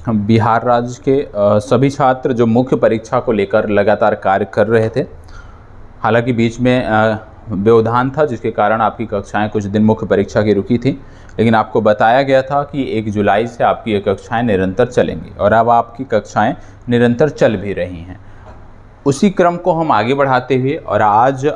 हम बिहार राज्य के सभी छात्र जो मुख्य परीक्षा को लेकर लगातार कार्य कर रहे थे। हालांकि बीच में व्यवधान था जिसके कारण आपकी कक्षाएं कुछ दिन मुख्य परीक्षा की रुकी थी, लेकिन आपको बताया गया था कि 1 जुलाई से आपकी ये कक्षाएं निरंतर चलेंगी और अब आपकी कक्षाएं निरंतर चल भी रही हैं। उसी क्रम को हम आगे बढ़ाते हुए और आज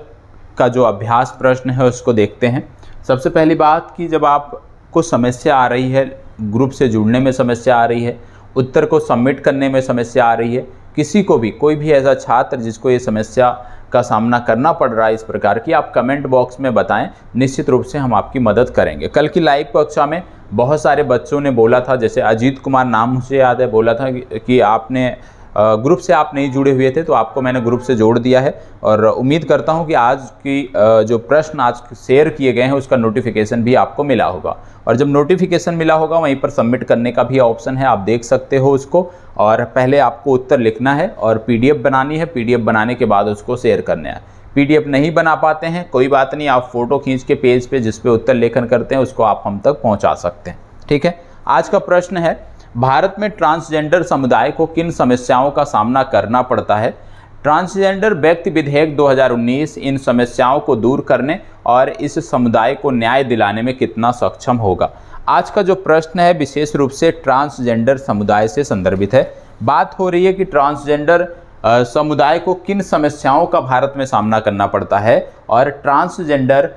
का जो अभ्यास प्रश्न है उसको देखते हैं। सबसे पहली बात कि जब आपको समस्या आ रही है, ग्रुप से जुड़ने में समस्या आ रही है, उत्तर को सबमिट करने में समस्या आ रही है, किसी को भी कोई भी ऐसा छात्र जिसको ये समस्या का सामना करना पड़ रहा है इस प्रकार की, आप कमेंट बॉक्स में बताएं, निश्चित रूप से हम आपकी मदद करेंगे। कल की लाइव कक्षा में बहुत सारे बच्चों ने बोला था, जैसे अजीत कुमार नाम मुझे याद है, बोला था कि आपने ग्रुप से आप नहीं जुड़े हुए थे, तो आपको मैंने ग्रुप से जोड़ दिया है और उम्मीद करता हूं कि आज की जो प्रश्न आज शेयर किए गए हैं उसका नोटिफिकेशन भी आपको मिला होगा। और जब नोटिफिकेशन मिला होगा वहीं पर सबमिट करने का भी ऑप्शन है, आप देख सकते हो उसको। और पहले आपको उत्तर लिखना है और PDF बनानी है, PDF बनाने के बाद उसको शेयर करना है। PDF नहीं बना पाते हैं कोई बात नहीं, आप फोटो खींच के पेज पे जिस पे उत्तर लेखन करते हैं उसको आप हम तक पहुँचा सकते हैं। ठीक है, आज का प्रश्न है, भारत में ट्रांसजेंडर समुदाय को किन समस्याओं का सामना करना पड़ता है? ट्रांसजेंडर व्यक्ति विधेयक 2019 इन समस्याओं को दूर करने और इस समुदाय को न्याय दिलाने में कितना सक्षम होगा? आज का जो प्रश्न है विशेष रूप से ट्रांसजेंडर समुदाय से संदर्भित है। बात हो रही है कि ट्रांसजेंडर समुदाय को किन समस्याओं का भारत में सामना करना पड़ता है और ट्रांसजेंडर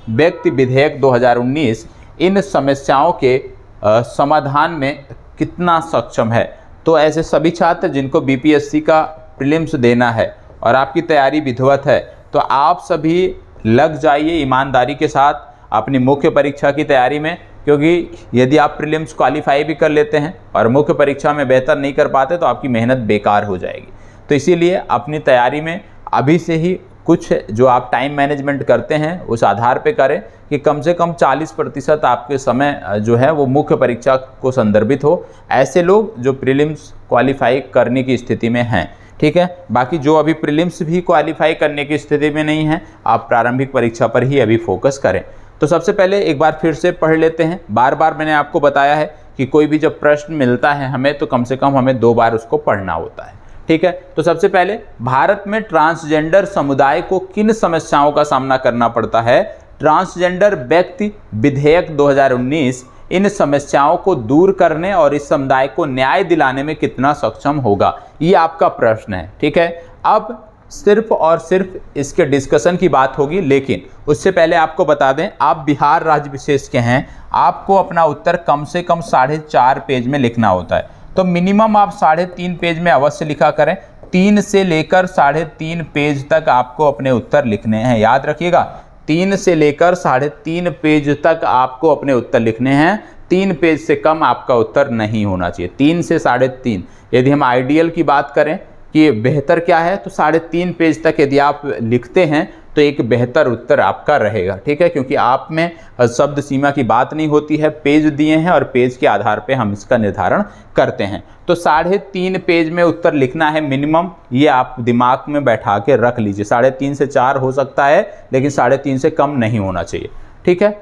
व्यक्ति विधेयक 2019 इन समस्याओं के समाधान में कितना सक्षम है। तो ऐसे सभी छात्र जिनको BPSC का प्रीलिम्स देना है और आपकी तैयारी विधिवत है, तो आप सभी लग जाइए ईमानदारी के साथ अपनी मुख्य परीक्षा की तैयारी में, क्योंकि यदि आप प्रीलिम्स क्वालिफाई भी कर लेते हैं और मुख्य परीक्षा में बेहतर नहीं कर पाते तो आपकी मेहनत बेकार हो जाएगी। तो इसीलिए अपनी तैयारी में अभी से ही कुछ जो आप टाइम मैनेजमेंट करते हैं उस आधार पे करें कि कम से कम 40% आपके समय जो है वो मुख्य परीक्षा को संदर्भित हो, ऐसे लोग जो प्रीलिम्स क्वालिफाई करने की स्थिति में हैं। ठीक है, बाकी जो अभी प्रीलिम्स भी क्वालिफाई करने की स्थिति में नहीं है, आप प्रारंभिक परीक्षा पर ही अभी फोकस करें। तो सबसे पहले एक बार फिर से पढ़ लेते हैं। बार बार मैंने आपको बताया है कि कोई भी जब प्रश्न मिलता है हमें, तो कम से कम हमें 2 बार उसको पढ़ना होता है। ठीक है, तो सबसे पहले भारत में ट्रांसजेंडर समुदाय को किन समस्याओं का सामना करना पड़ता है? ट्रांसजेंडर व्यक्ति विधेयक 2019 इन समस्याओं को दूर करने और इस समुदाय को न्याय दिलाने में कितना सक्षम होगा, ये आपका प्रश्न है। ठीक है, अब सिर्फ और सिर्फ इसके डिस्कशन की बात होगी, लेकिन उससे पहले आपको बता दें, आप बिहार राज्य विशेष के हैं, आपको अपना उत्तर कम से कम 4.5 पेज में लिखना होता है। तो मिनिमम आप 3.5 पेज में अवश्य लिखा करें। 3 से लेकर 3.5 पेज तक आपको अपने उत्तर लिखने हैं, याद रखिएगा। 3 से लेकर 3.5 पेज तक आपको अपने उत्तर लिखने हैं। 3 पेज से कम आपका उत्तर नहीं होना चाहिए। 3 से 3.5, यदि हम आइडियल की बात करें कि बेहतर क्या है, तो 3.5 पेज तक यदि आप लिखते हैं तो एक बेहतर उत्तर आपका रहेगा। ठीक है, क्योंकि आप में शब्द सीमा की बात नहीं होती है, पेज दिए हैं और पेज के आधार पे हम इसका निर्धारण करते हैं। तो 3.5 पेज में उत्तर लिखना है मिनिमम, ये आप दिमाग में बैठा के रख लीजिए। 3.5 से 4 हो सकता है, लेकिन 3.5 से कम नहीं होना चाहिए। ठीक है,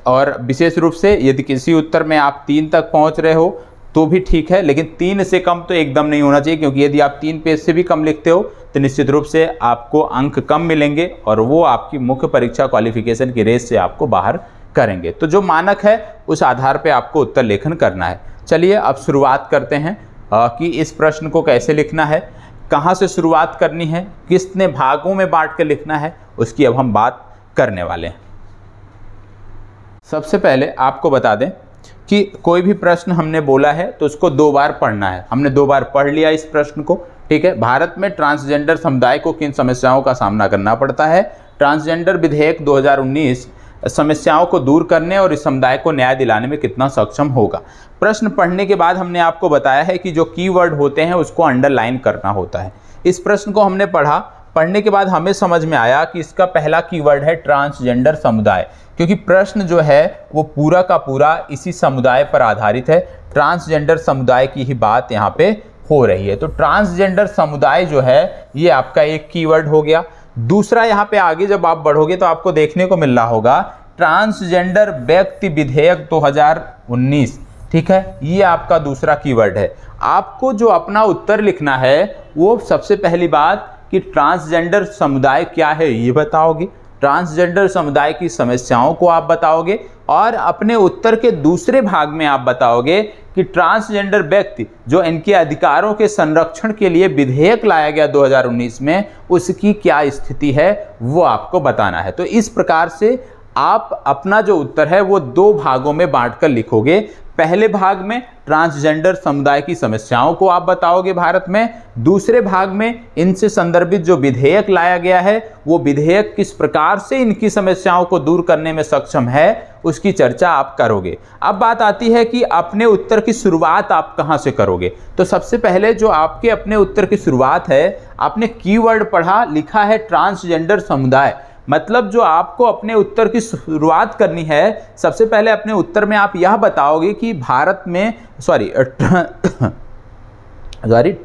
और विशेष रूप से यदि किसी उत्तर में आप 3 तक पहुंच रहे हो तो भी ठीक है, लेकिन 3 से कम तो एकदम नहीं होना चाहिए, क्योंकि यदि आप 3 पेज से भी कम लिखते हो तो निश्चित रूप से आपको अंक कम मिलेंगे और वो आपकी मुख्य परीक्षा क्वालिफिकेशन की रेस से आपको बाहर करेंगे। तो जो मानक है उस आधार पे आपको उत्तर लेखन करना है। चलिए अब शुरुआत करते हैं कि इस प्रश्न को कैसे लिखना है, कहाँ से शुरुआत करनी है, कितने भागों में बांट कर लिखना है, उसकी अब हम बात करने वाले हैं। सबसे पहले आपको बता दें कि कोई भी प्रश्न हमने बोला है तो उसको 2 बार पढ़ना है। हमने 2 बार पढ़ लिया इस प्रश्न को। ठीक है, भारत में ट्रांसजेंडर समुदाय को किन समस्याओं का सामना करना पड़ता है? ट्रांसजेंडर विधेयक 2019 समस्याओं को दूर करने और इस समुदाय को न्याय दिलाने में कितना सक्षम होगा। प्रश्न पढ़ने के बाद हमने आपको बताया है कि जो कीवर्ड होते हैं उसको अंडरलाइन करना होता है। इस प्रश्न को हमने पढ़ने के बाद हमें समझ में आया कि इसका पहला कीवर्ड है ट्रांसजेंडर समुदाय, क्योंकि प्रश्न जो है वो पूरा का पूरा इसी समुदाय पर आधारित है। ट्रांसजेंडर समुदाय की ही बात यहाँ पे हो रही है। तो ट्रांसजेंडर समुदाय जो है ये आपका एक कीवर्ड हो गया। दूसरा, यहाँ पे आगे जब आप बढ़ोगे तो आपको देखने को मिल रहा होगा ट्रांसजेंडर व्यक्ति विधेयक 2019। ठीक है, ये आपका दूसरा कीवर्ड है। आपको जो अपना उत्तर लिखना है वो सबसे पहली बात कि ट्रांसजेंडर समुदाय क्या है ये बताओगे, ट्रांसजेंडर समुदाय की समस्याओं को आप बताओगे, और अपने उत्तर के दूसरे भाग में आप बताओगे कि ट्रांसजेंडर व्यक्ति जो इनके अधिकारों के संरक्षण के लिए विधेयक लाया गया 2019 में, उसकी क्या स्थिति है वो आपको बताना है। तो इस प्रकार से आप अपना जो उत्तर है वो दो भागों में बांटकर लिखोगे। पहले भाग में ट्रांसजेंडर समुदाय की समस्याओं को आप बताओगे भारत में, दूसरे भाग में इनसे संदर्भित जो विधेयक लाया गया है वो विधेयक किस प्रकार से इनकी समस्याओं को दूर करने में सक्षम है उसकी चर्चा आप करोगे। अब बात आती है कि अपने उत्तर की शुरुआत आप कहां से करोगे। तो सबसे पहले जो आपके अपने उत्तर की शुरुआत है, आपने कीवर्ड पढ़ा, लिखा है ट्रांसजेंडर समुदाय, मतलब जो आपको अपने उत्तर की शुरुआत करनी है, सबसे पहले अपने उत्तर में आप यह बताओगे कि भारत में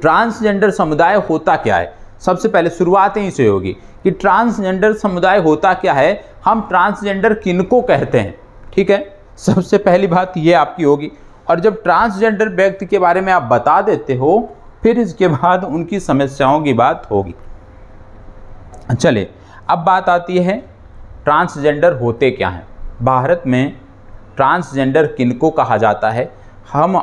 ट्रांसजेंडर समुदाय होता क्या है। सबसे पहले शुरुआत यहीं से होगी कि ट्रांसजेंडर समुदाय होता क्या है, हम ट्रांसजेंडर किनको कहते हैं। ठीक है, सबसे पहली बात ये आपकी होगी। और जब ट्रांसजेंडर व्यक्ति के बारे में आप बता देते हो, फिर इसके बाद उनकी समस्याओं की बात होगी। चलिए, अब बात आती है ट्रांसजेंडर होते क्या हैं। भारत में ट्रांसजेंडर किनको कहा जाता है, हम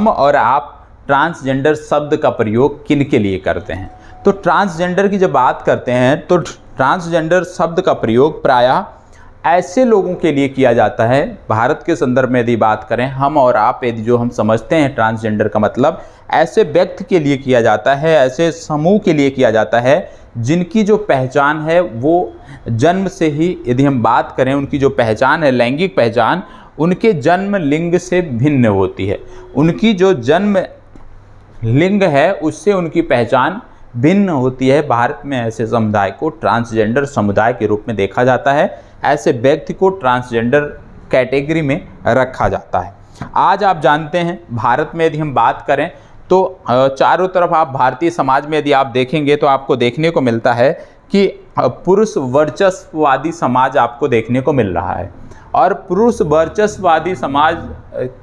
और आप ट्रांसजेंडर शब्द का प्रयोग किन के लिए करते हैं। तो ट्रांसजेंडर की जब बात करते हैं तो ट्रांसजेंडर शब्द का प्रयोग प्रायः ऐसे लोगों के लिए किया जाता है, भारत के संदर्भ में यदि बात करें, हम और आप यदि जो हम समझते हैं ट्रांसजेंडर का मतलब, ऐसे व्यक्ति के लिए किया जाता है, ऐसे समूह के लिए किया जाता है जिनकी जो पहचान है वो जन्म से ही, यदि हम बात करें उनकी जो पहचान है, लैंगिक पहचान, उनके जन्म लिंग से भिन्न होती है। उनकी जो जन्म लिंग है उससे उनकी पहचान भिन्न होती है। भारत में ऐसे समुदाय को ट्रांसजेंडर समुदाय के रूप में देखा जाता है, ऐसे व्यक्ति को ट्रांसजेंडर कैटेगरी में रखा जाता है। आज आप जानते हैं भारत में यदि हम बात करें तो चारों तरफ आप भारतीय समाज में यदि आप देखेंगे तो आपको देखने को मिलता है कि पुरुष वर्चस्ववादी समाज आपको देखने को मिल रहा है। और पुरुष वर्चस्ववादी समाज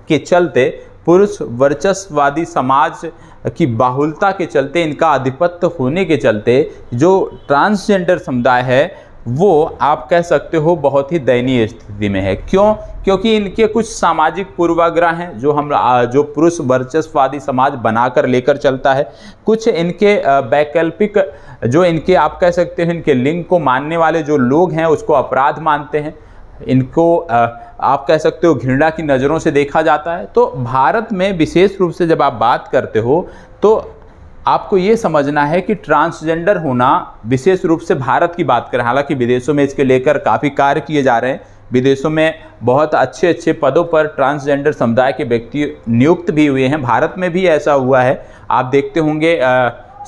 के चलते, पुरुष वर्चस्ववादी समाज की बाहुलता के चलते, इनका आधिपत्य होने के चलते जो ट्रांसजेंडर समुदाय है वो आप कह सकते हो बहुत ही दयनीय स्थिति में है। क्यों? क्योंकि इनके कुछ सामाजिक पूर्वाग्रह हैं जो पुरुष वर्चस्ववादी समाज बनाकर लेकर चलता है। कुछ इनके वैकल्पिक जो इनके आप कह सकते हैं इनके लिंग को मानने वाले जो लोग हैं उसको अपराध मानते हैं, इनको आप कह सकते हो घृणा की नज़रों से देखा जाता है। तो भारत में विशेष रूप से जब आप बात करते हो तो आपको ये समझना है कि ट्रांसजेंडर होना, विशेष रूप से भारत की बात करें, हालांकि विदेशों में इसके लेकर काफ़ी कार्य किए जा रहे हैं, विदेशों में बहुत अच्छे अच्छे पदों पर ट्रांसजेंडर समुदाय के व्यक्ति नियुक्त भी हुए हैं। भारत में भी ऐसा हुआ है। आप देखते होंगे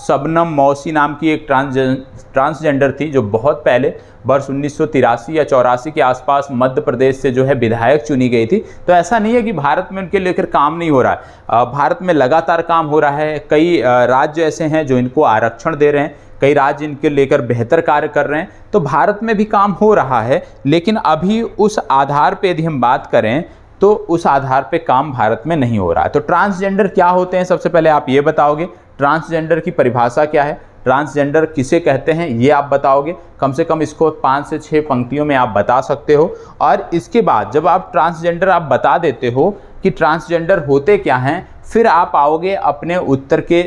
शबनम मौसी नाम की एक ट्रांसजेंडर थी जो बहुत पहले वर्ष 1983 या 84 के आसपास मध्य प्रदेश से जो है विधायक चुनी गई थी। तो ऐसा नहीं है कि भारत में उनके लेकर काम नहीं हो रहा है, भारत में लगातार काम हो रहा है। कई राज्य ऐसे हैं जो इनको आरक्षण दे रहे हैं, कई राज्य इनके लेकर बेहतर कार्य कर रहे हैं। तो भारत में भी काम हो रहा है, लेकिन अभी उस आधार पर यदि हम बात करें तो उस आधार पे काम भारत में नहीं हो रहा है। तो ट्रांसजेंडर क्या होते हैं, सबसे पहले आप ये बताओगे। ट्रांसजेंडर की परिभाषा क्या है, ट्रांसजेंडर किसे कहते हैं ये आप बताओगे। कम से कम इसको 5 से 6 पंक्तियों में आप बता सकते हो। और इसके बाद जब आप ट्रांसजेंडर आप बता देते हो कि ट्रांसजेंडर होते क्या हैं, फिर आप आओगे अपने उत्तर के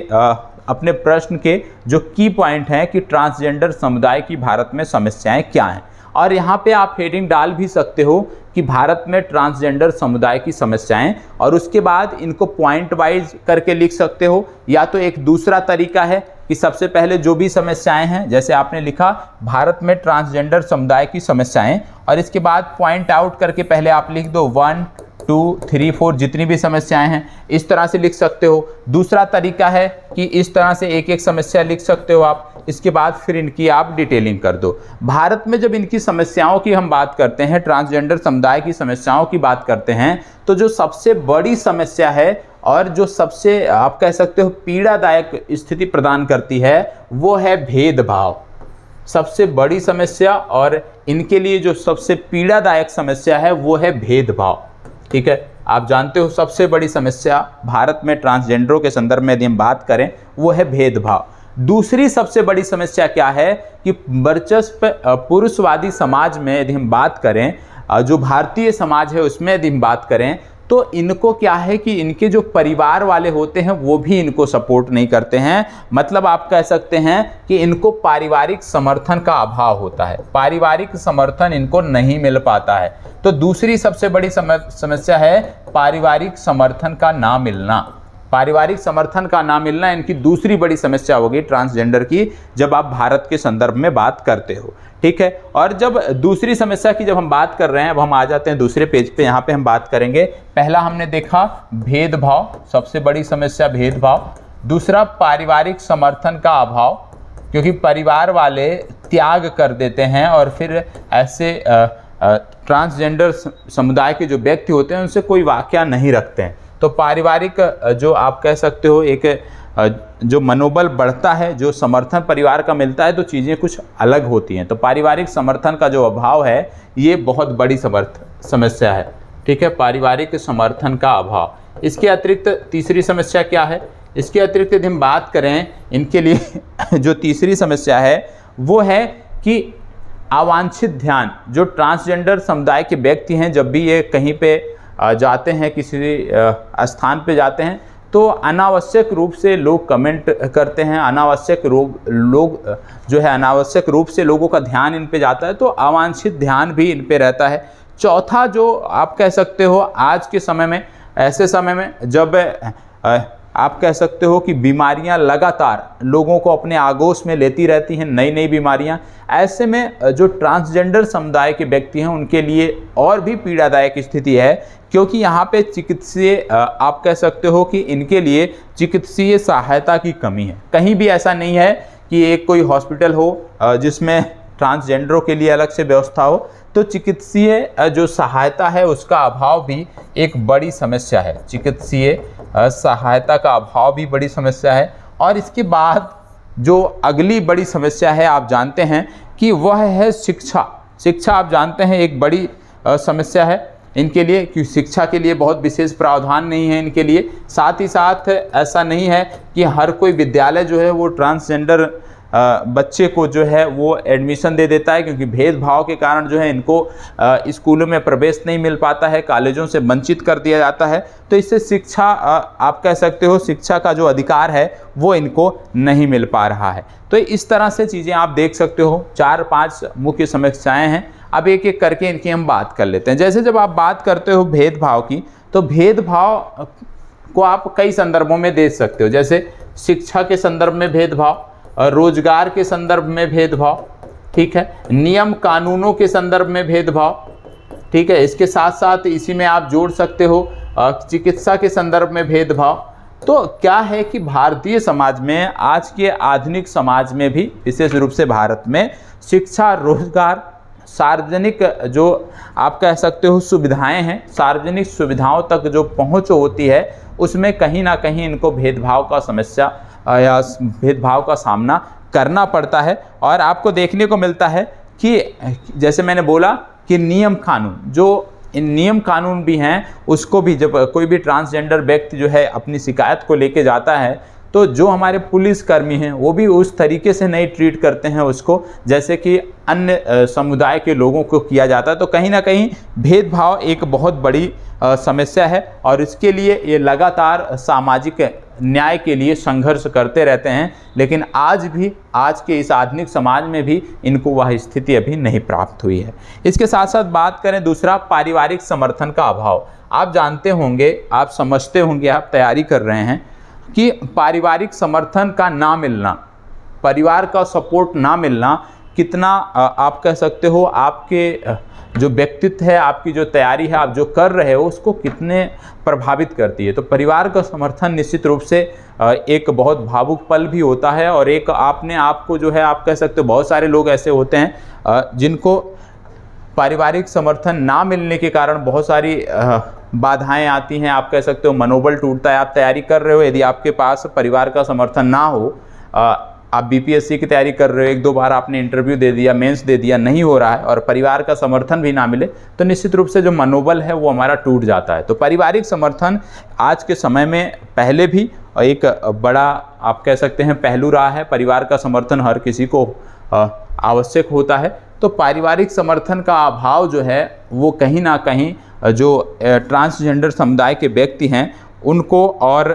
अपने प्रश्न के जो की पॉइंट हैं कि ट्रांसजेंडर समुदाय की भारत में समस्याएं क्या हैं। और यहाँ पे आप हेडिंग डाल भी सकते हो कि भारत में ट्रांसजेंडर समुदाय की समस्याएं, और उसके बाद इनको पॉइंट वाइज करके लिख सकते हो। या तो एक दूसरा तरीका है कि सबसे पहले जो भी समस्याएं हैं, जैसे आपने लिखा भारत में ट्रांसजेंडर समुदाय की समस्याएं, और इसके बाद पॉइंट आउट करके पहले आप लिख दो 1, 2, 3, 4 जितनी भी समस्याएं हैं, इस तरह से लिख सकते हो। दूसरा तरीका है कि इस तरह से एक एक समस्या लिख सकते हो आप, इसके बाद फिर इनकी आप डिटेलिंग कर दो। भारत में जब इनकी समस्याओं की हम बात करते हैं, ट्रांसजेंडर समुदाय की समस्याओं की बात करते हैं, तो जो सबसे बड़ी समस्या है और जो सबसे आप कह सकते हो पीड़ादायक स्थिति प्रदान करती है वो है भेदभाव। सबसे बड़ी समस्या और इनके लिए जो सबसे पीड़ादायक समस्या है वो है भेदभाव। ठीक है, आप जानते हो सबसे बड़ी समस्या भारत में ट्रांसजेंडरों के संदर्भ में यदि हम बात करें वो है भेदभाव। दूसरी सबसे बड़ी समस्या क्या है कि वर्चस्व पुरुषवादी समाज में यदि हम बात करें, जो भारतीय समाज है उसमें यदि हम बात करें, तो इनको क्या है कि इनके जो परिवार वाले होते हैं वो भी इनको सपोर्ट नहीं करते हैं। मतलब आप कह सकते हैं कि इनको पारिवारिक समर्थन का अभाव होता है, पारिवारिक समर्थन इनको नहीं मिल पाता है। तो दूसरी सबसे बड़ी समस्या है पारिवारिक समर्थन का ना मिलना। पारिवारिक समर्थन का ना मिलना इनकी दूसरी बड़ी समस्या होगी ट्रांसजेंडर की, जब आप भारत के संदर्भ में बात करते हो। ठीक है, और जब दूसरी समस्या की जब हम बात कर रहे हैं, अब हम आ जाते हैं दूसरे पेज पे, यहाँ पे हम बात करेंगे। पहला हमने देखा भेदभाव, सबसे बड़ी समस्या भेदभाव। दूसरा पारिवारिक समर्थन का अभाव, क्योंकि परिवार वाले त्याग कर देते हैं और फिर ऐसे ट्रांसजेंडर समुदाय के जो व्यक्ति होते हैं उनसे कोई वाक़या नहीं रखते हैं। तो पारिवारिक जो आप कह सकते हो एक जो मनोबल बढ़ता है, जो समर्थन परिवार का मिलता है, तो चीज़ें कुछ अलग होती हैं। तो पारिवारिक समर्थन का जो अभाव है ये बहुत बड़ी समस्या है। ठीक है, पारिवारिक समर्थन का अभाव। इसके अतिरिक्त तीसरी समस्या क्या है? इसके अतिरिक्त यदि हम बात करें इनके लिए जो तीसरी समस्या है वो है कि अवांछित ध्यान। जो ट्रांसजेंडर समुदाय के व्यक्ति हैं, जब भी ये कहीं पे जाते हैं, किसी स्थान पे जाते हैं, तो अनावश्यक रूप से लोग कमेंट करते हैं, अनावश्यक लोग जो है अनावश्यक रूप से लोगों का ध्यान इन पे जाता है, तो अवांछित ध्यान भी इन पे रहता है। चौथा जो आप कह सकते हो आज के समय में, ऐसे समय में जब आप कह सकते हो कि बीमारियां लगातार लोगों को अपने आगोश में लेती रहती हैं, नई नई बीमारियां, ऐसे में जो ट्रांसजेंडर समुदाय के व्यक्ति हैं उनके लिए और भी पीड़ादायक स्थिति है, क्योंकि यहाँ पे चिकित्सीय आप कह सकते हो कि इनके लिए चिकित्सीय सहायता की कमी है। कहीं भी ऐसा नहीं है कि एक कोई हॉस्पिटल हो जिसमें ट्रांसजेंडरों के लिए अलग से व्यवस्था हो, तो चिकित्सीय जो सहायता है उसका अभाव भी एक बड़ी समस्या है। चिकित्सीय सहायता का अभाव भी बड़ी समस्या है। और इसके बाद जो अगली बड़ी समस्या है आप जानते हैं कि वह है शिक्षा। शिक्षा आप जानते हैं एक बड़ी समस्या है इनके लिए, कि शिक्षा के लिए बहुत विशेष प्रावधान नहीं है इनके लिए। साथ ही साथ ऐसा नहीं है कि हर कोई विद्यालय जो है वो ट्रांसजेंडर बच्चे को जो है वो एडमिशन दे देता है, क्योंकि भेदभाव के कारण जो है इनको स्कूलों में प्रवेश नहीं मिल पाता है, कॉलेजों से वंचित कर दिया जाता है। तो इससे शिक्षा आप कह सकते हो शिक्षा का जो अधिकार है वो इनको नहीं मिल पा रहा है। तो इस तरह से चीज़ें आप देख सकते हो, 4-5 मुख्य समस्याएं हैं। अब एक एक करके इनकी हम बात कर लेते हैं। जैसे जब आप बात करते हो भेदभाव की, तो भेदभाव को आप कई संदर्भों में देख सकते हो, जैसे शिक्षा के संदर्भ में भेदभाव, रोजगार के संदर्भ में भेदभाव, ठीक है, नियम कानूनों के संदर्भ में भेदभाव, ठीक है। इसके साथ साथ इसी में आप जोड़ सकते हो चिकित्सा के संदर्भ में भेदभाव। तो क्या है कि भारतीय समाज में, आज के आधुनिक समाज में भी, विशेष रूप से भारत में, शिक्षा, रोजगार, सार्वजनिक जो आप कह सकते हो सुविधाएं हैं, सार्वजनिक सुविधाओं तक जो पहुंच होती है, उसमें कहीं ना कहीं इनको भेदभाव का समस्या या भेदभाव का सामना करना पड़ता है। और आपको देखने को मिलता है कि जैसे मैंने बोला कि नियम कानून, जो इन नियम कानून भी हैं, उसको भी जब कोई भी ट्रांसजेंडर व्यक्ति जो है अपनी शिकायत को लेके जाता है, तो जो हमारे पुलिसकर्मी हैं वो भी उस तरीके से नहीं ट्रीट करते हैं उसको जैसे कि अन्य समुदाय के लोगों को किया जाता है। तो कहीं ना कहीं भेदभाव एक बहुत बड़ी समस्या है, और इसके लिए ये लगातार सामाजिक न्याय के लिए संघर्ष करते रहते हैं। लेकिन आज भी, आज के इस आधुनिक समाज में भी इनको वह स्थिति अभी नहीं प्राप्त हुई है। इसके साथ साथ बात करें दूसरा, पारिवारिक समर्थन का अभाव। आप जानते होंगे, आप समझते होंगे, आप तैयारी कर रहे हैं कि पारिवारिक समर्थन का ना मिलना, परिवार का सपोर्ट ना मिलना कितना आप कह सकते हो आपके जो व्यक्तित्व है, आपकी जो तैयारी है, आप जो कर रहे हो, उसको कितने प्रभावित करती है। तो परिवार का समर्थन निश्चित रूप से एक बहुत भावुक पल भी होता है, और एक आपने आपको जो है आप कह सकते हो बहुत सारे लोग ऐसे होते हैं जिनको पारिवारिक समर्थन ना मिलने के कारण बहुत सारी बाधाएं आती हैं, आप कह सकते हो मनोबल टूटता है। आप तैयारी कर रहे हो, यदि आपके पास परिवार का समर्थन ना हो, आप बीपीएससी की तैयारी कर रहे हो, 1-2 बार आपने इंटरव्यू दे दिया, मेंस दे दिया, नहीं हो रहा है और परिवार का समर्थन भी ना मिले तो निश्चित रूप से जो मनोबल है वो हमारा टूट जाता है। तो पारिवारिक समर्थन आज के समय में पहले भी एक बड़ा आप कह सकते हैं पहलू रहा है। परिवार का समर्थन हर किसी को आवश्यक होता है। तो पारिवारिक समर्थन का अभाव जो है वो कहीं ना कहीं जो ट्रांसजेंडर समुदाय के व्यक्ति हैं उनको और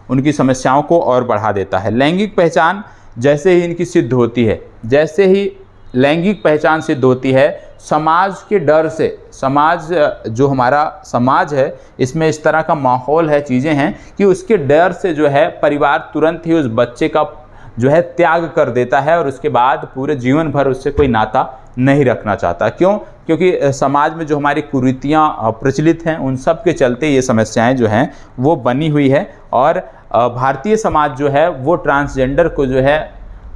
उनकी समस्याओं को और बढ़ा देता है। लैंगिक पहचान जैसे ही इनकी सिद्ध होती है, जैसे ही लैंगिक पहचान सिद्ध होती है, समाज के डर से, समाज जो हमारा समाज है इसमें इस तरह का माहौल है, चीज़ें हैं कि उसके डर से जो है परिवार तुरंत ही उस बच्चे का जो है त्याग कर देता है और उसके बाद पूरे जीवन भर उससे कोई नाता नहीं रखना चाहता। क्यों? क्योंकि समाज में जो हमारी कुरीतियाँ प्रचलित हैं उन सब के चलते ये समस्याएं जो हैं वो बनी हुई है। और भारतीय समाज जो है वो ट्रांसजेंडर को जो है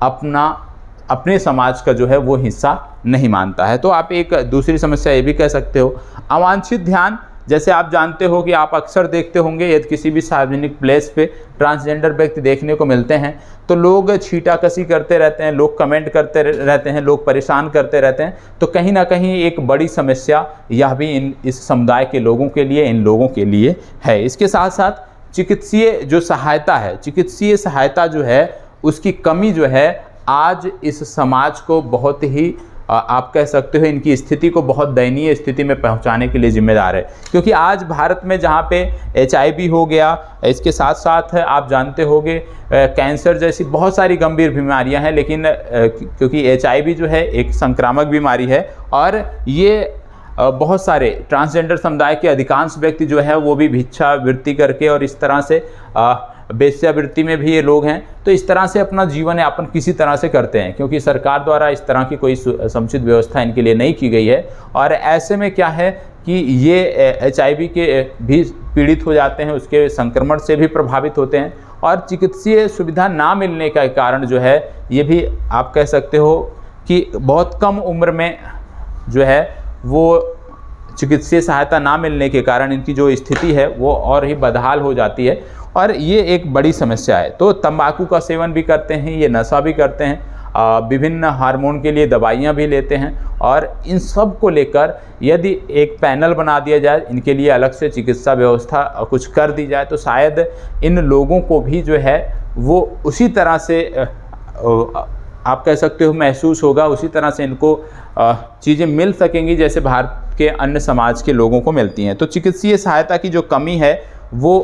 अपने समाज का जो है वो हिस्सा नहीं मानता है। तो आप एक दूसरी समस्या ये भी कह सकते हो अवांछित ध्यान। जैसे आप जानते हो कि आप अक्सर देखते होंगे यदि किसी भी सार्वजनिक प्लेस पे ट्रांसजेंडर व्यक्ति देखने को मिलते हैं तो लोग छीटाकशी करते रहते हैं, लोग कमेंट करते रहते हैं, लोग परेशान करते रहते हैं। तो कहीं ना कहीं एक बड़ी समस्या यह भी इस समुदाय के लोगों के लिए, इन लोगों के लिए है। इसके साथ साथ चिकित्सीय जो सहायता है, चिकित्सीय सहायता जो है उसकी कमी जो है आज इस समाज को बहुत ही आप कह सकते हो इनकी स्थिति को बहुत दयनीय स्थिति में पहुंचाने के लिए जिम्मेदार है। क्योंकि आज भारत में जहां पे HIV हो गया, इसके साथ साथ आप जानते होंगे कैंसर जैसी बहुत सारी गंभीर बीमारियां हैं, लेकिन क्योंकि HIV जो है एक संक्रामक बीमारी है और ये बहुत सारे ट्रांसजेंडर समुदाय के अधिकांश व्यक्ति जो है वो भी भिक्षावृत्ति करके और इस तरह से वेश्यावृत्ति में भी ये लोग हैं। तो इस तरह से अपना जीवन यापन किसी तरह से करते हैं क्योंकि सरकार द्वारा इस तरह की कोई समुचित व्यवस्था इनके लिए नहीं की गई है। और ऐसे में क्या है कि ये HIV के भी पीड़ित हो जाते हैं, उसके संक्रमण से भी प्रभावित होते हैं और चिकित्सीय सुविधा ना मिलने का कारण जो है ये भी आप कह सकते हो कि बहुत कम उम्र में जो है वो चिकित्सीय सहायता ना मिलने के कारण इनकी जो स्थिति है वो और ही बदहाल हो जाती है और ये एक बड़ी समस्या है। तो तंबाकू का सेवन भी करते हैं, ये नशा भी करते हैं, विभिन्न हार्मोन के लिए दवाइयाँ भी लेते हैं और इन सब को लेकर यदि एक पैनल बना दिया जाए, इनके लिए अलग से चिकित्सा व्यवस्था कुछ कर दी जाए तो शायद इन लोगों को भी जो है वो उसी तरह से आप कह सकते हो महसूस होगा, उसी तरह से इनको चीज़ें मिल सकेंगी जैसे भारत के अन्य समाज के लोगों को मिलती हैं। तो चिकित्सीय सहायता की जो कमी है वो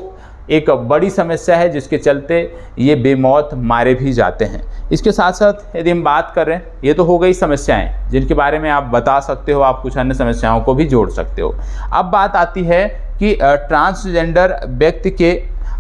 एक बड़ी समस्या है जिसके चलते ये बेमौत मारे भी जाते हैं। इसके साथ साथ यदि हम बात कर रहे हैं, ये तो हो गई समस्याएं जिनके बारे में आप बता सकते हो, आप कुछ अन्य समस्याओं को भी जोड़ सकते हो। अब बात आती है कि ट्रांसजेंडर व्यक्ति के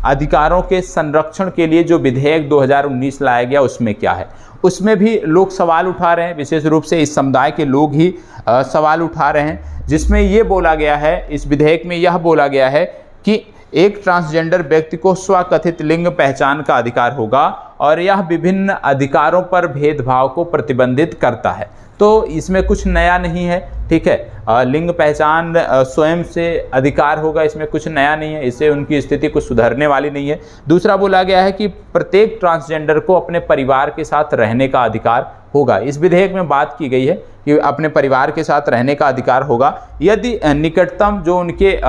अधिकारों के संरक्षण के लिए जो विधेयक 2019 लाया गया उसमें क्या है, उसमें भी लोग सवाल उठा रहे हैं। विशेष रूप से इस समुदाय के लोग ही सवाल उठा रहे हैं, जिसमें ये बोला गया है, इस विधेयक में यह बोला गया है कि एक ट्रांसजेंडर व्यक्ति को स्वकथित लिंग पहचान का अधिकार होगा और यह विभिन्न अधिकारों पर भेदभाव को प्रतिबंधित करता है। तो इसमें कुछ नया नहीं है, ठीक है। लिंग पहचान स्वयं से अधिकार होगा, इसमें कुछ नया नहीं है, इससे उनकी स्थिति कुछ सुधरने वाली नहीं है। दूसरा बोला गया है कि प्रत्येक ट्रांसजेंडर को अपने परिवार के साथ रहने का अधिकार होगा। इस विधेयक में बात की गई है कि अपने परिवार के साथ रहने का अधिकार होगा यदि निकटतम जो उनके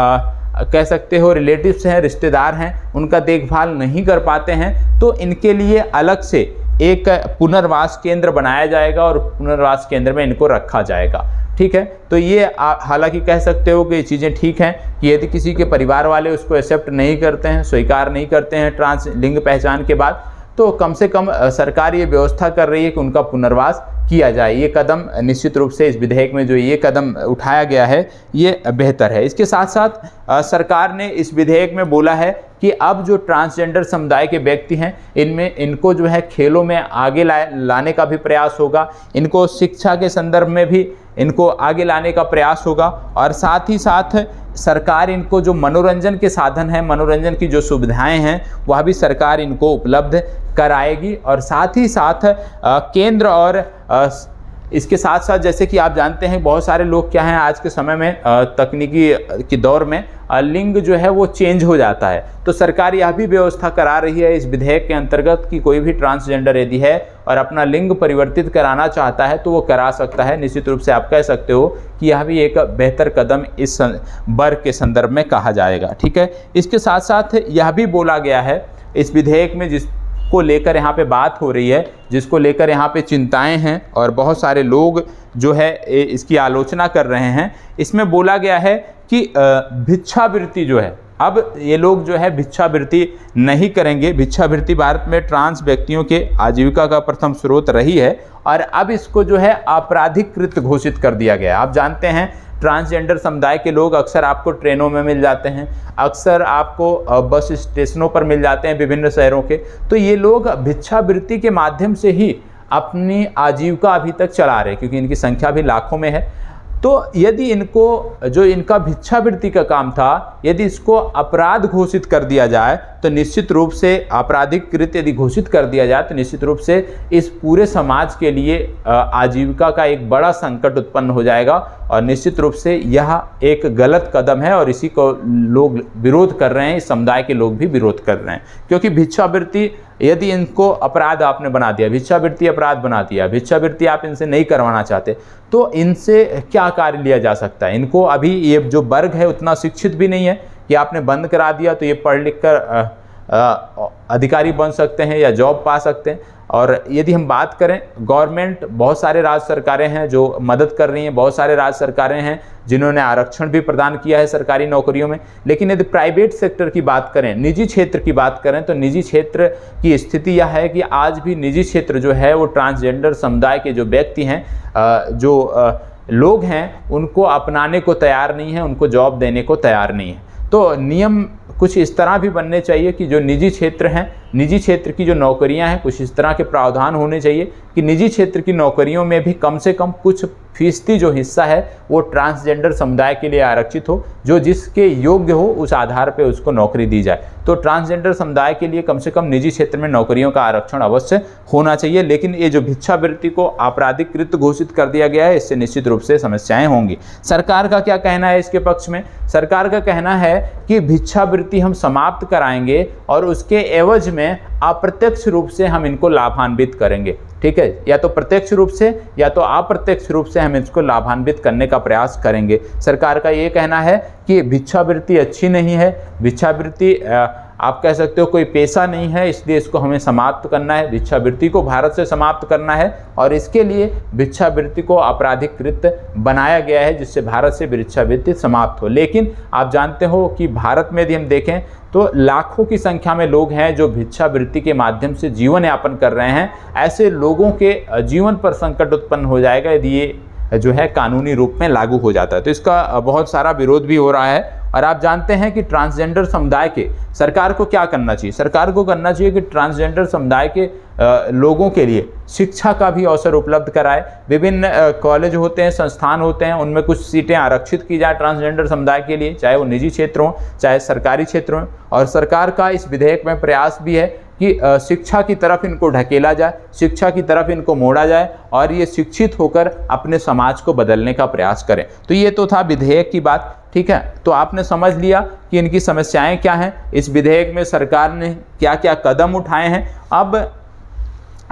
कह सकते हो रिलेटिव्स हैं, रिश्तेदार हैं, उनका देखभाल नहीं कर पाते हैं तो इनके लिए अलग से एक पुनर्वास केंद्र बनाया जाएगा और पुनर्वास केंद्र में इनको रखा जाएगा, ठीक है। तो ये हालांकि कह सकते हो कि ये चीज़ें ठीक हैं कि यदि किसी के परिवार वाले उसको एक्सेप्ट नहीं करते हैं, स्वीकार नहीं करते हैं ट्रांस लिंग पहचान के बाद, तो कम से कम सरकार ये व्यवस्था कर रही है कि उनका पुनर्वास किया जाए। ये कदम निश्चित रूप से इस विधेयक में जो ये कदम उठाया गया है ये बेहतर है। इसके साथ साथ सरकार ने इस विधेयक में बोला है कि अब जो ट्रांसजेंडर समुदाय के व्यक्ति हैं इनको जो है खेलों में आगे लाने का भी प्रयास होगा, इनको शिक्षा के संदर्भ में भी इनको आगे लाने का प्रयास होगा और साथ ही साथ सरकार इनको जो मनोरंजन के साधन हैं, मनोरंजन की जो सुविधाएं हैं वह भी सरकार इनको उपलब्ध कराएगी और साथ ही साथ केंद्र और इसके साथ साथ जैसे कि आप जानते हैं बहुत सारे लोग क्या हैं आज के समय में तकनीकी के दौर में लिंग जो है वो चेंज हो जाता है। तो सरकार यह भी व्यवस्था करा रही है इस विधेयक के अंतर्गत कि कोई भी ट्रांसजेंडर यदि है और अपना लिंग परिवर्तित कराना चाहता है तो वो करा सकता है। निश्चित रूप से आप कह सकते हो कि यह भी एक बेहतर कदम इस वर्ग के संदर्भ में कहा जाएगा। ठीक है, इसके साथ साथ यह भी बोला गया है इस विधेयक में, जिसको लेकर यहाँ पे बात हो रही है, जिसको लेकर यहाँ पे चिंताएं हैं और बहुत सारे लोग जो है इसकी आलोचना कर रहे हैं। इसमें बोला गया है कि भिक्षावृत्ति जो है, अब ये लोग जो है भिक्षावृत्ति नहीं करेंगे। भिक्षावृत्ति भारत में ट्रांस व्यक्तियों के आजीविका का प्रथम स्रोत रही है और अब इसको जो है आपराधिकृत घोषित कर दिया गया। आप जानते हैं ट्रांसजेंडर समुदाय के लोग अक्सर आपको ट्रेनों में मिल जाते हैं, अक्सर आपको बस स्टेशनों पर मिल जाते हैं विभिन्न शहरों के। तो ये लोग भिक्षावृत्ति के माध्यम से ही अपनी आजीविका अभी तक चला रहे हैं, क्योंकि इनकी संख्या भी लाखों में है। तो यदि इनको जो इनका भिक्षावृत्ति का काम था, यदि इसको अपराध घोषित कर दिया जाए तो निश्चित रूप से आपराधिकृत यदि घोषित कर दिया जाए तो निश्चित रूप से इस पूरे समाज के लिए आजीविका का एक बड़ा संकट उत्पन्न हो जाएगा और निश्चित रूप से यह एक गलत कदम है और इसी को लोग विरोध कर रहे हैं, इस समुदाय के लोग भी विरोध कर रहे हैं। क्योंकि भिक्षावृत्ति यदि इनको अपराध आपने बना दिया, भिक्षावृत्ति अपराध बना दिया, भिक्षावृत्ति आप इनसे नहीं करवाना चाहते, तो इनसे क्या कार्य लिया जा सकता है? इनको अभी ये जो वर्ग है उतना शिक्षित भी नहीं है कि आपने बंद करा दिया तो ये पढ़ लिख कर अधिकारी बन सकते हैं या जॉब पा सकते हैं। और यदि हम बात करें गवर्नमेंट, बहुत सारे राज्य सरकारें हैं जो मदद कर रही हैं, बहुत सारे राज्य सरकारें हैं जिन्होंने आरक्षण भी प्रदान किया है सरकारी नौकरियों में। लेकिन यदि प्राइवेट सेक्टर की बात करें, निजी क्षेत्र की बात करें, तो निजी क्षेत्र की स्थिति यह है कि आज भी निजी क्षेत्र जो है वो ट्रांसजेंडर समुदाय के जो व्यक्ति हैं, जो लोग हैं, उनको अपनाने को तैयार नहीं है, उनको जॉब देने को तैयार नहीं है। तो नियम कुछ इस तरह भी बनने चाहिए कि जो निजी क्षेत्र हैं, निजी क्षेत्र की जो नौकरियां हैं, कुछ इस तरह के प्रावधान होने चाहिए कि निजी क्षेत्र की नौकरियों में भी कम से कम कुछ फीसदी जो हिस्सा है वो ट्रांसजेंडर समुदाय के लिए आरक्षित हो, जो जिसके योग्य हो उस आधार पे उसको नौकरी दी जाए। तो ट्रांसजेंडर समुदाय के लिए कम से कम निजी क्षेत्र में नौकरियों का आरक्षण अवश्य होना चाहिए। लेकिन ये जो भिक्षावृत्ति को आपराधिकृत घोषित कर दिया गया है, इससे निश्चित रूप से समस्याएं होंगी। सरकार का क्या कहना है इसके पक्ष में? सरकार का कहना है कि भिक्षावृत्ति हम समाप्त कराएंगे और उसके एवज में अप्रत्यक्ष रूप से हम इनको लाभान्वित करेंगे। ठीक है, या तो प्रत्यक्ष रूप से या तो अप्रत्यक्ष रूप से हम इसको लाभान्वित करने का प्रयास करेंगे। सरकार का ये कहना है कि भिक्षावृत्ति अच्छी नहीं है, भिक्षावृत्ति आप कह सकते हो कोई पेशा नहीं है, इसलिए इसको हमें समाप्त करना है, भिक्षावृत्ति को भारत से समाप्त करना है और इसके लिए भिक्षावृत्ति को आपराधिकृत बनाया गया है जिससे भारत से भिक्षावृत्ति समाप्त हो। लेकिन आप जानते हो कि भारत में यदि हम देखें तो लाखों की संख्या में लोग हैं जो भिक्षावृत्ति के माध्यम से जीवन यापन कर रहे हैं। ऐसे लोगों के जीवन पर संकट उत्पन्न हो जाएगा यदि ये जो है कानूनी रूप में लागू हो जाता है। तो इसका बहुत सारा विरोध भी हो रहा है। और आप जानते हैं कि ट्रांसजेंडर समुदाय के सरकार को क्या करना चाहिए? सरकार को करना चाहिए कि ट्रांसजेंडर समुदाय के लोगों के लिए शिक्षा का भी अवसर उपलब्ध कराए। विभिन्न कॉलेज होते हैं, संस्थान होते हैं, उनमें कुछ सीटें आरक्षित की जाए ट्रांसजेंडर समुदाय के लिए, चाहे वो निजी क्षेत्र हों चाहे सरकारी क्षेत्र हों। और सरकार का इस विधेयक में प्रयास भी है कि शिक्षा की तरफ इनको ढकेला जाए, शिक्षा की तरफ इनको मोड़ा जाए और ये शिक्षित होकर अपने समाज को बदलने का प्रयास करें। तो ये तो था विधेयक की बात। ठीक है, तो आपने समझ लिया कि इनकी समस्याएं क्या हैं, इस विधेयक में सरकार ने क्या क्या कदम उठाए हैं। अब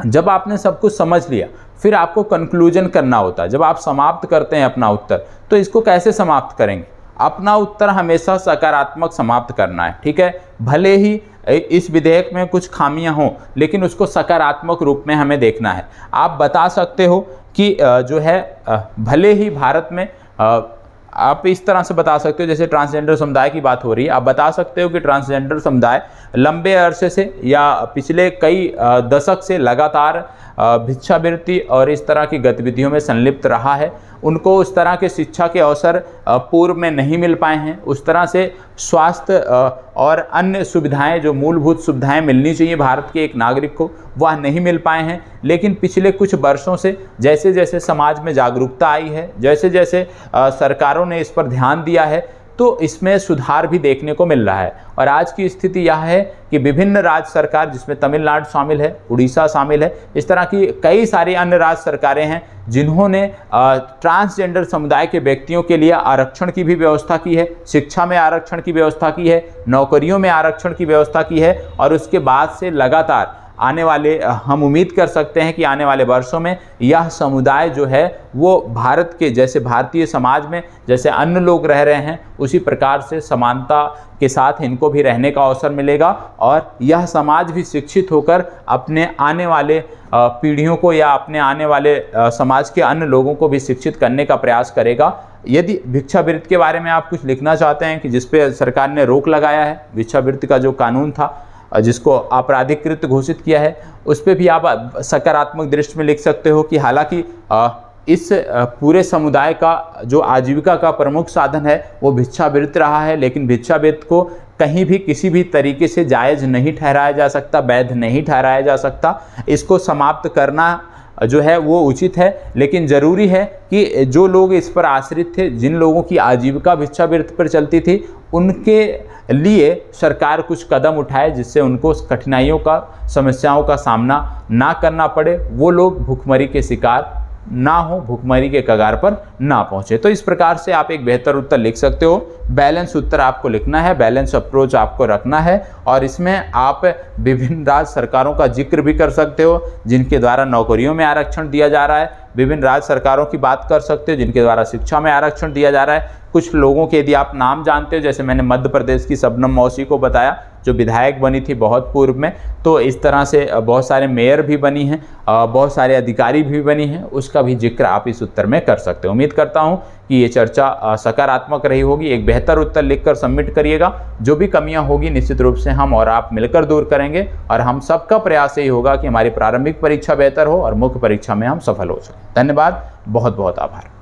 जब आपने सब कुछ समझ लिया फिर आपको कंक्लूजन करना होता है। जब आप समाप्त करते हैं अपना उत्तर, तो इसको कैसे समाप्त करेंगे? अपना उत्तर हमेशा सकारात्मक समाप्त करना है। ठीक है, भले ही इस विधेयक में कुछ खामियां हों लेकिन उसको सकारात्मक रूप में हमें देखना है। आप बता सकते हो कि जो है भले ही भारत में आप इस तरह से बता सकते हो, जैसे ट्रांसजेंडर समुदाय की बात हो रही है, आप बता सकते हो कि ट्रांसजेंडर समुदाय लंबे अरसे से या पिछले कई दशक से लगातार भिक्षावृत्ति और इस तरह की गतिविधियों में संलिप्त रहा है। उनको उस तरह के शिक्षा के अवसर पूर्व में नहीं मिल पाए हैं, उस तरह से स्वास्थ्य और अन्य सुविधाएं जो मूलभूत सुविधाएं मिलनी चाहिए भारत के एक नागरिक को, वह नहीं मिल पाए हैं। लेकिन पिछले कुछ वर्षों से जैसे जैसे समाज में जागरूकता आई है, जैसे जैसे सरकारों ने इस पर ध्यान दिया है, तो इसमें सुधार भी देखने को मिल रहा है। और आज की स्थिति यह है कि विभिन्न राज्य सरकार, जिसमें तमिलनाडु शामिल है, उड़ीसा शामिल है, इस तरह की कई सारी अन्य राज्य सरकारें हैं जिन्होंने ट्रांसजेंडर समुदाय के व्यक्तियों के लिए आरक्षण की भी व्यवस्था की है, शिक्षा में आरक्षण की व्यवस्था की है, नौकरियों में आरक्षण की व्यवस्था की है। और उसके बाद से लगातार आने वाले, हम उम्मीद कर सकते हैं कि आने वाले वर्षों में यह समुदाय जो है वो भारत के, जैसे भारतीय समाज में जैसे अन्य लोग रह रहे हैं, उसी प्रकार से समानता के साथ इनको भी रहने का अवसर मिलेगा। और यह समाज भी शिक्षित होकर अपने आने वाले पीढ़ियों को या अपने आने वाले समाज के अन्य लोगों को भी शिक्षित करने का प्रयास करेगा। यदि भिक्षावृत्ति के बारे में आप कुछ लिखना चाहते हैं कि जिस पे सरकार ने रोक लगाया है, भिक्षावृत्ति का जो कानून था जिसको आपराधिकृत घोषित किया है, उस पर भी आप सकारात्मक दृष्टि में लिख सकते हो कि हालांकि इस पूरे समुदाय का जो आजीविका का प्रमुख साधन है वो भिक्षावृत्ति रहा है, लेकिन भिक्षावृत्ति को कहीं भी किसी भी तरीके से जायज़ नहीं ठहराया जा सकता, वैध नहीं ठहराया जा सकता। इसको समाप्त करना जो है वो उचित है, लेकिन ज़रूरी है कि जो लोग इस पर आश्रित थे, जिन लोगों की आजीविका भिक्षावृत्ति पर चलती थी, उनके लिए सरकार कुछ कदम उठाए जिससे उनको कठिनाइयों का, समस्याओं का सामना ना करना पड़े, वो लोग भुखमरी के शिकार ना हो, भुखमरी के कगार पर ना पहुंचे। तो इस प्रकार से आप एक बेहतर उत्तर लिख सकते हो। बैलेंस उत्तर आपको लिखना है, बैलेंस अप्रोच आपको रखना है, और इसमें आप विभिन्न राज्य सरकारों का जिक्र भी कर सकते हो जिनके द्वारा नौकरियों में आरक्षण दिया जा रहा है, विभिन्न राज्य सरकारों की बात कर सकते हो जिनके द्वारा शिक्षा में आरक्षण दिया जा रहा है। कुछ लोगों के यदि आप नाम जानते हो, जैसे मैंने मध्य प्रदेश की शबनम मौसी को बताया जो विधायक बनी थी बहुत पूर्व में, तो इस तरह से बहुत सारे मेयर भी बनी हैं, बहुत सारे अधिकारी भी बनी हैं, उसका भी जिक्र आप इस उत्तर में कर सकते हो। उम्मीद करता हूं कि ये चर्चा सकारात्मक रही होगी। एक बेहतर उत्तर लिखकर सबमिट करिएगा, जो भी कमियां होगी निश्चित रूप से हम और आप मिलकर दूर करेंगे, और हम सबका प्रयास यही होगा कि हमारी प्रारंभिक परीक्षा बेहतर हो और मुख्य परीक्षा में हम सफल हो सकें। धन्यवाद, बहुत बहुत आभार।